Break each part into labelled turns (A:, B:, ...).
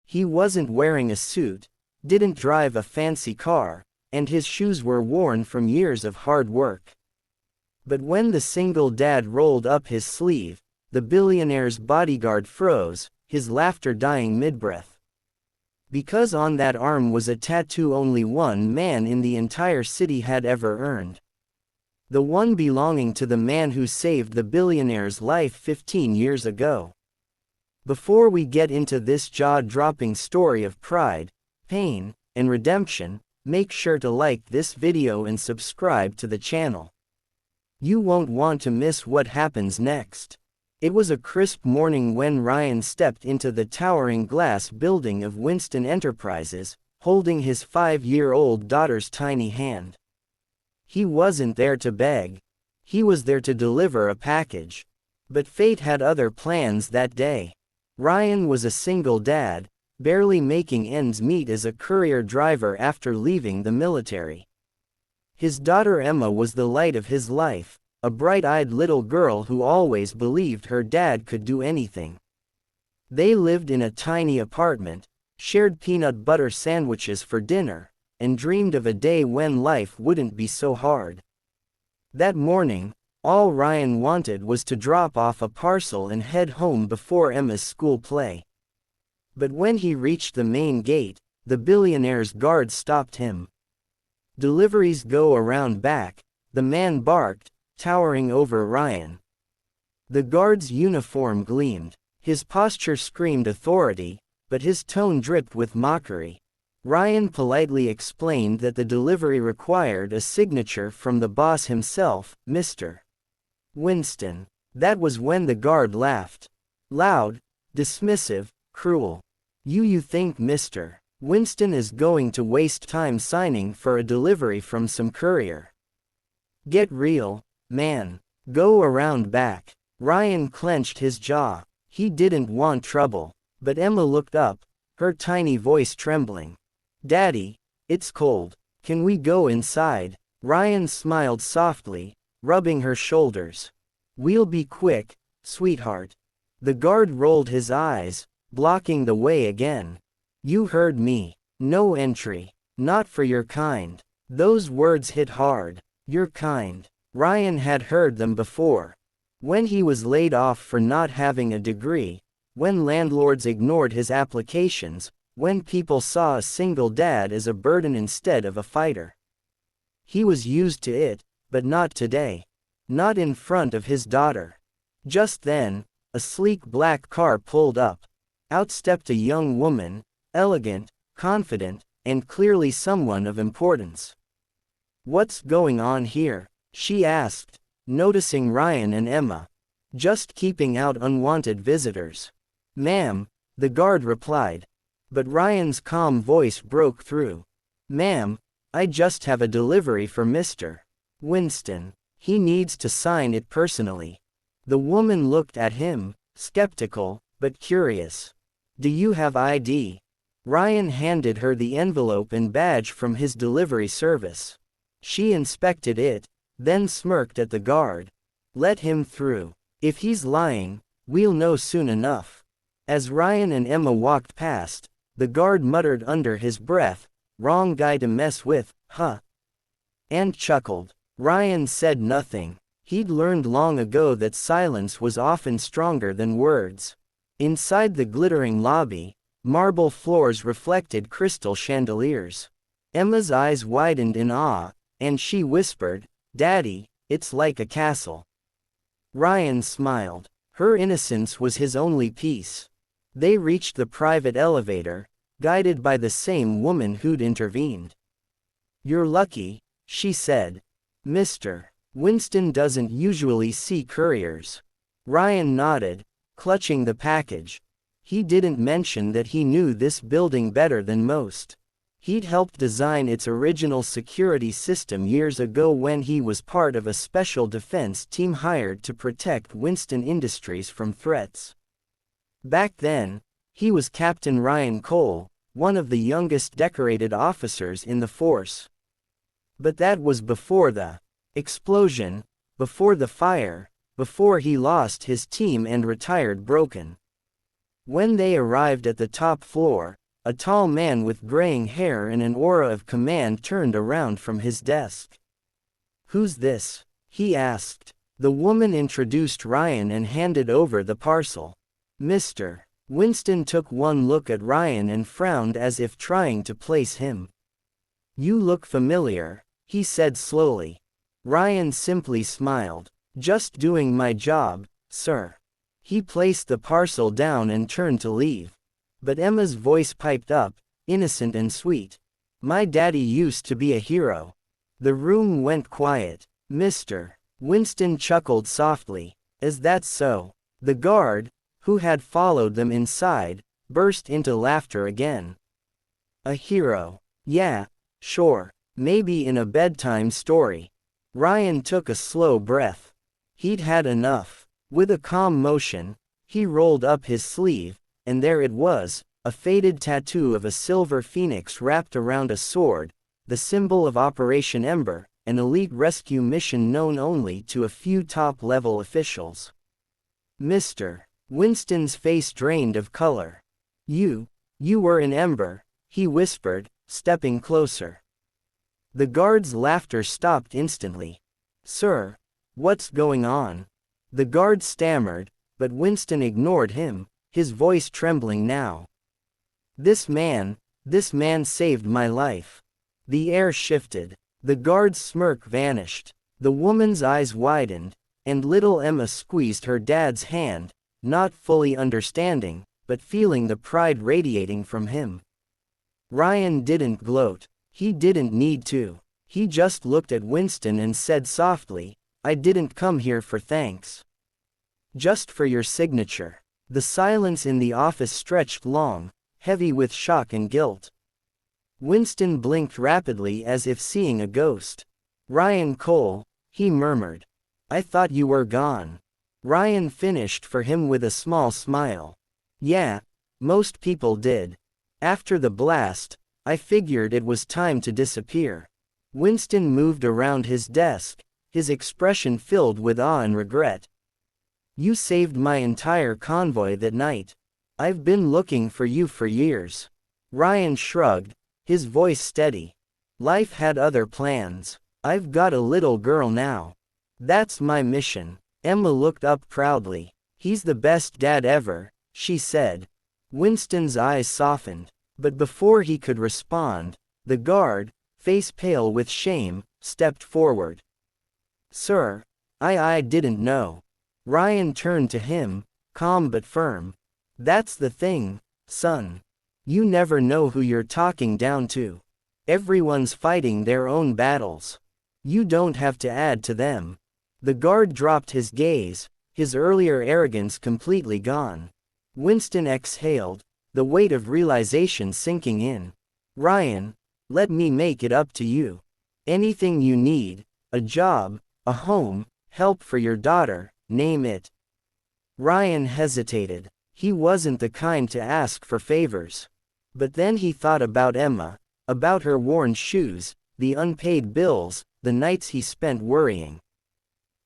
A: He wasn't wearing a suit, didn't drive a fancy car, and his shoes were worn from years of hard work. But when the single dad rolled up his sleeve, the billionaire's bodyguard froze, his laughter dying mid-breath. Because on that arm was a tattoo only one man in the entire city had ever earned. The one belonging to the man who saved the billionaire's life 15 years ago. Before we get into this jaw-dropping story of pride, pain, and redemption, make sure to like this video and subscribe to the channel. You won't want to miss what happens next. It was a crisp morning when Ryan stepped into the towering glass building of Winston Enterprises, holding his 5-year-old daughter's tiny hand. He wasn't there to beg. He was there to deliver a package. But fate had other plans that day. Ryan was a single dad, barely making ends meet as a courier driver after leaving the military. His daughter Emma was the light of his life, a bright-eyed little girl who always believed her dad could do anything. They lived in a tiny apartment, shared peanut butter sandwiches for dinner, and dreamed of a day when life wouldn't be so hard. That morning, all Ryan wanted was to drop off a parcel and head home before Emma's school play. But when he reached the main gate, the billionaire's guard stopped him. "Deliveries go around back," the man barked, towering over Ryan. The guard's uniform gleamed, his posture screamed authority, but his tone dripped with mockery. Ryan politely explained that the delivery required a signature from the boss himself, Mr. Winston. That was when the guard laughed. Loud, dismissive, cruel. You think Mr. Winston is going to waste time signing for a delivery from some courier? Get real, man. Go around back. Ryan clenched his jaw. He didn't want trouble. But Emma looked up, her tiny voice trembling. "Daddy, it's cold. Can we go inside?" Ryan smiled softly, rubbing her shoulders. "We'll be quick, sweetheart." The guard rolled his eyes, blocking the way again. "You heard me. No entry. Not for your kind." Those words hit hard. Your kind. Ryan had heard them before. When he was laid off for not having a degree, when landlords ignored his applications, when people saw a single dad as a burden instead of a fighter. He was used to it, but not today. Not in front of his daughter. Just then, a sleek black car pulled up. Out stepped a young woman, elegant, confident, and clearly someone of importance. "What's going on here?" she asked, noticing Ryan and Emma. "Just keeping out unwanted visitors." "Ma'am," the guard replied. But Ryan's calm voice broke through. "Ma'am, I just have a delivery for Mr. Winston. He needs to sign it personally." The woman looked at him, skeptical, but curious. "Do you have ID?" Ryan handed her the envelope and badge from his delivery service. She inspected it, then smirked at the guard. "Let him through. If he's lying, we'll know soon enough." As Ryan and Emma walked past, the guard muttered under his breath, "Wrong guy to mess with, huh?" and chuckled. Ryan said nothing. He'd learned long ago that silence was often stronger than words. Inside the glittering lobby, marble floors reflected crystal chandeliers. Emma's eyes widened in awe, and she whispered, "Daddy, it's like a castle." Ryan smiled. Her innocence was his only peace. They reached the private elevator, guided by the same woman who'd intervened. "You're lucky," she said. "Mr. Winston doesn't usually see couriers." Ryan nodded, clutching the package. He didn't mention that he knew this building better than most. He'd helped design its original security system years ago when he was part of a special defense team hired to protect Winston Industries from threats. Back then, he was Captain Ryan Cole, one of the youngest decorated officers in the force. But that was before the explosion, before the fire, before he lost his team and retired broken. When they arrived at the top floor, a tall man with graying hair and an aura of command turned around from his desk. "Who's this?" he asked. The woman introduced Ryan and handed over the parcel. "Mr." Winston took one look at Ryan and frowned as if trying to place him. "You look familiar," he said slowly. Ryan simply smiled. "Just doing my job, sir." He placed the parcel down and turned to leave. But Emma's voice piped up, innocent and sweet. "My daddy used to be a hero." The room went quiet. "Mr." Winston chuckled softly. "Is that so?" The guard, who had followed them inside, burst into laughter again. "A hero? Yeah, sure. Maybe in a bedtime story." Ryan took a slow breath. He'd had enough. With a calm motion, he rolled up his sleeve, and there it was, a faded tattoo of a silver phoenix wrapped around a sword, the symbol of Operation Ember, an elite rescue mission known only to a few top-level officials. "Mr." Winston's face drained of color. You were in Ember," he whispered, stepping closer. The guard's laughter stopped instantly. "Sir, what's going on?" The guard stammered, but Winston ignored him, his voice trembling now. This man saved my life." The air shifted. The guard's smirk vanished. The woman's eyes widened, and little Emma squeezed her dad's hand, not fully understanding, but feeling the pride radiating from him. Ryan didn't gloat. He didn't need to. He just looked at Winston and said softly, "I didn't come here for thanks. Just for your signature." The silence in the office stretched long, heavy with shock and guilt. Winston blinked rapidly as if seeing a ghost. "Ryan Cole," he murmured. "I thought you were gone." Ryan finished for him with a small smile. "Yeah, most people did. After the blast, I figured it was time to disappear." Winston moved around his desk, his expression filled with awe and regret. "You saved my entire convoy that night. I've been looking for you for years." Ryan shrugged, his voice steady. "Life had other plans. I've got a little girl now. That's my mission." Emma looked up proudly. "He's the best dad ever," she said. Winston's eyes softened. But before he could respond, the guard, face pale with shame, stepped forward. "Sir, I didn't know." Ryan turned to him, calm but firm. "That's the thing, son. You never know who you're talking down to. Everyone's fighting their own battles. You don't have to add to them." The guard dropped his gaze, his earlier arrogance completely gone. Winston exhaled, the weight of realization sinking in. "Ryan, let me make it up to you. Anything you need, a job, a home, help for your daughter, name it." Ryan hesitated. He wasn't the kind to ask for favors. But then he thought about Emma, about her worn shoes, the unpaid bills, the nights he spent worrying.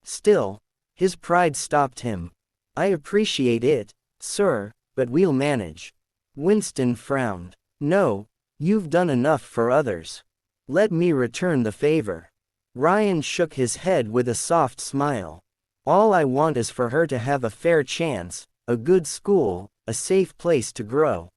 A: Still, his pride stopped him. "I appreciate it, sir, but we'll manage." Winston frowned. "No, you've done enough for others. Let me return the favor." Ryan shook his head with a soft smile. "All I want is for her to have a fair chance, a good school, a safe place to grow."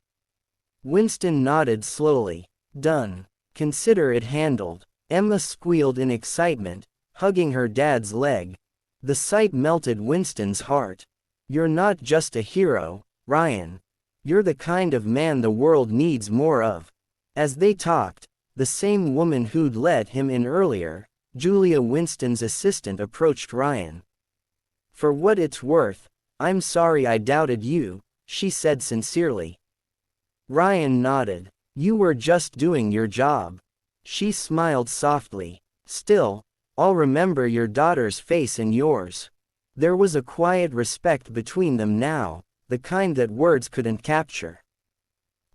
A: Winston nodded slowly. "Done. Consider it handled." Emma squealed in excitement, hugging her dad's leg. The sight melted Winston's heart. "You're not just a hero, Ryan. You're the kind of man the world needs more of." As they talked, the same woman who'd let him in earlier, Julia Winston's assistant, approached Ryan. "For what it's worth, I'm sorry I doubted you," she said sincerely. Ryan nodded. "You were just doing your job." She smiled softly. "Still, I'll remember your daughter's face and yours." There was a quiet respect between them now, the kind that words couldn't capture.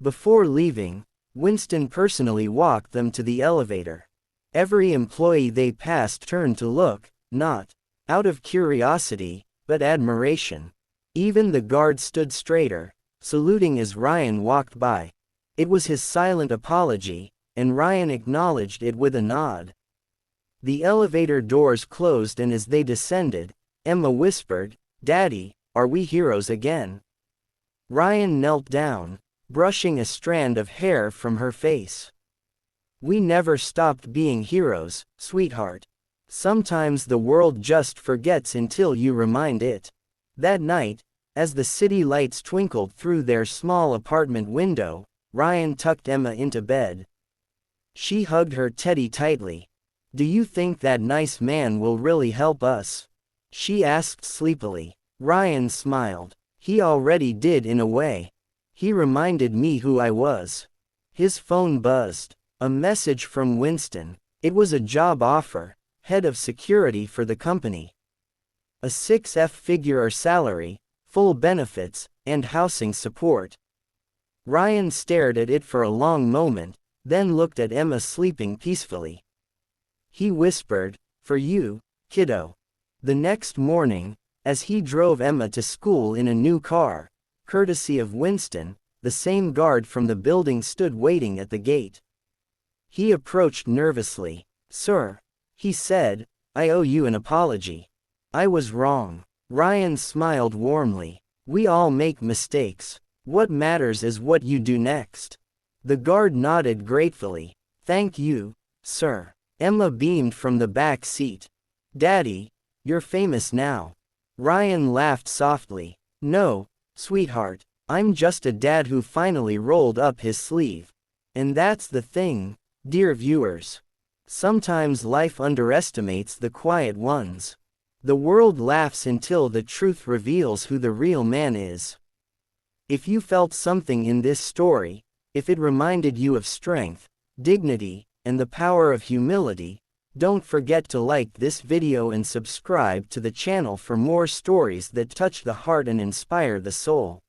A: Before leaving, Winston personally walked them to the elevator. Every employee they passed turned to look, not out of curiosity, but admiration. Even the guard stood straighter, saluting as Ryan walked by. It was his silent apology, and Ryan acknowledged it with a nod. The elevator doors closed, and as they descended, Emma whispered, "Daddy, are we heroes again?" Ryan knelt down, brushing a strand of hair from her face. "We never stopped being heroes, sweetheart. Sometimes the world just forgets until you remind it." That night, as the city lights twinkled through their small apartment window, Ryan tucked Emma into bed. She hugged her teddy tightly. "Do you think that nice man will really help us?" she asked sleepily. Ryan smiled. "He already did in a way. He reminded me who I was." His phone buzzed. A message from Winston. It was a job offer, head of security for the company. A 6-figure salary, full benefits, and housing support. Ryan stared at it for a long moment, then looked at Emma sleeping peacefully. He whispered, "For you, kiddo." The next morning, as he drove Emma to school in a new car, courtesy of Winston, the same guard from the building stood waiting at the gate. He approached nervously. "Sir," he said, "I owe you an apology. I was wrong." Ryan smiled warmly. "We all make mistakes. What matters is what you do next." The guard nodded gratefully. "Thank you, sir." Emma beamed from the back seat. "Daddy, you're famous now." Ryan laughed softly. "No, sweetheart, I'm just a dad who finally rolled up his sleeve. And that's the thing, dear viewers. Sometimes life underestimates the quiet ones. The world laughs until the truth reveals who the real man is. If you felt something in this story, if it reminded you of strength, dignity, and the power of humility, don't forget to like this video and subscribe to the channel for more stories that touch the heart and inspire the soul.